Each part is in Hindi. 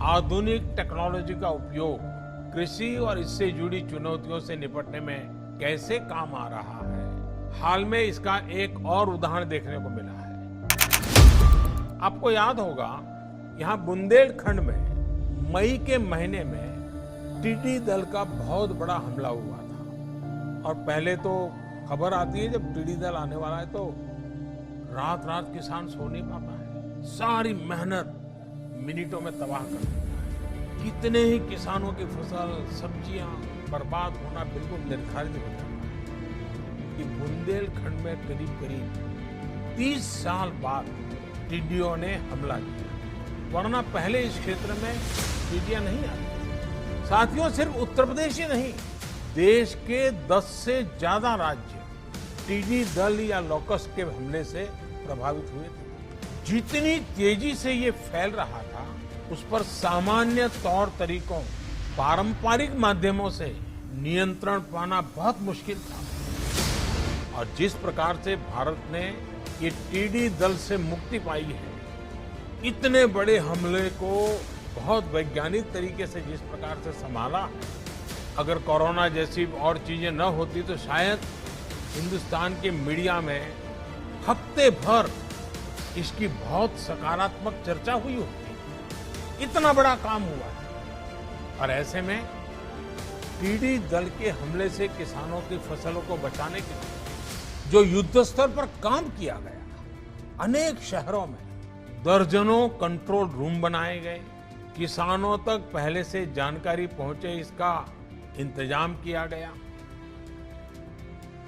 आधुनिक टेक्नोलॉजी का उपयोग कृषि और इससे जुड़ी चुनौतियों से निपटने में कैसे काम आ रहा है। हाल में इसका एक और उदाहरण देखने को मिला है। आपको याद होगा, यहाँ बुंदेलखंड में मई के महीने में टिड्डी दल का बहुत बड़ा हमला हुआ था। और पहले तो खबर आती है जब टिड्डी दल आने वाला है तो रात रात किसान सो नहीं पाता है, सारी मेहनत मिनटों में तबाह कर देता है। कितने ही किसानों की फसल सब्जियां बर्बाद होना बिल्कुल निर्धारित हो जाता है कि बुंदेलखंड में करीब करीब 30 साल बाद टिड्डियों ने हमला किया, वरना पहले इस क्षेत्र में टिड्डियां नहीं आती। साथियों, सिर्फ उत्तर प्रदेश ही नहीं, देश के 10 से ज्यादा राज्य टिड्डी दल या लोकस्ट के हमले से प्रभावित हुए थे। जितनी तेजी से ये फैल रहा था, उस पर सामान्य तौर तरीकों, पारंपरिक माध्यमों से नियंत्रण पाना बहुत मुश्किल था। और जिस प्रकार से भारत ने ये टिड्डी दल से मुक्ति पाई है, इतने बड़े हमले को बहुत वैज्ञानिक तरीके से जिस प्रकार से संभाला, अगर कोरोना जैसी और चीजें न होती तो शायद हिंदुस्तान के मीडिया में हफ्ते भर इसकी बहुत सकारात्मक चर्चा हुई होती। इतना बड़ा काम हुआ है। और ऐसे में टिड्डी दल के हमले से किसानों की फसलों को बचाने के लिए जो युद्ध स्तर पर काम किया गया, अनेक शहरों में दर्जनों कंट्रोल रूम बनाए गए, किसानों तक पहले से जानकारी पहुंचे इसका इंतजाम किया गया।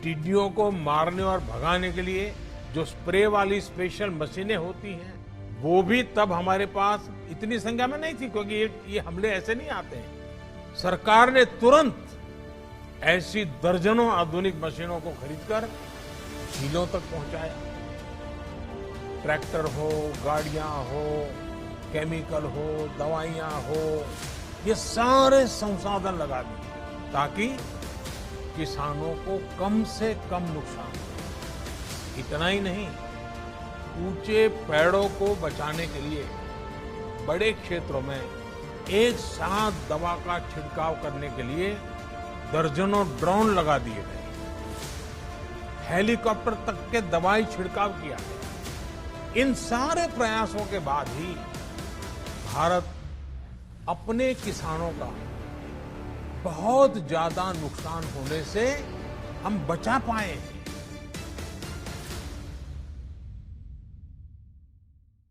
टिड्डियों को मारने और भगाने के लिए जो स्प्रे वाली स्पेशल मशीनें होती हैं, वो भी तब हमारे पास इतनी संख्या में नहीं थी, क्योंकि ये हमले ऐसे नहीं आते हैं। सरकार ने तुरंत ऐसी दर्जनों आधुनिक मशीनों को खरीदकर जिलों तक पहुंचाया। ट्रैक्टर हो, गाड़ियां हो, केमिकल हो, दवाइयां हो, ये सारे संसाधन लगा दिए ताकि किसानों को कम से कम नुकसान हो। इतना ही नहीं, ऊंचे पेड़ों को बचाने के लिए बड़े क्षेत्रों में एक साथ दवा का छिड़काव करने के लिए दर्जनों ड्रोन लगा दिए गए, हेलीकॉप्टर तक के दवाई छिड़काव किया गया। इन सारे प्रयासों के बाद ही भारत अपने किसानों का बहुत ज्यादा नुकसान होने से हम बचा पाए हैं।